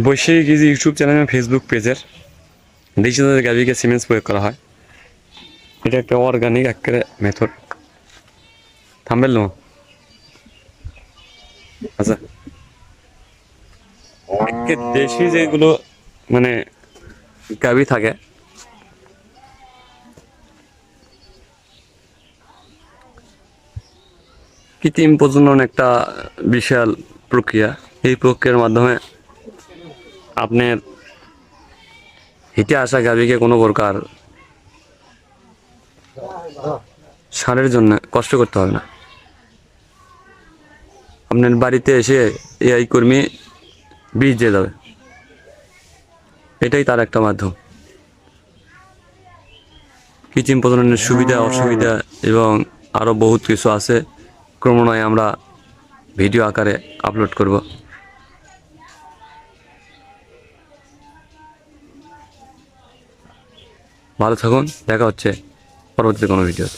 বৈশ্বিক easy YouTube channel এবং Facebook পেজের দেশি জাতের গাভীকে সিমেন্স প্রয়োগ করা হয়। এটা একটা অর্গানিক একেবারে মেথড। থাম্বেল নো আচ্ছা, একে দেশি যেগুলো মানে গাভী থাকে কৃত্রিম প্রজনন একটা বিশাল প্রক্রিয়া। এই প্রক্রিয়ার মাধ্যমে আপনার হিটে আসা গাভীকে কোনো প্রকার সারের জন্য কষ্ট করতে হবে না। আপনার বাড়িতে এসে এআই কর্মী বীজ দিয়ে যাবে, এটাই তার একটা মাধ্যম। কৃত্রিম প্রজননের সুবিধা অসুবিধা এবং আরও বহুত কিছু আছে, ক্রমান্বয়ে আমরা ভিডিও আকারে আপলোড করব। ভালো থাকুন, দেখা হচ্ছে পরবর্তী কোনো ভিডিওতে।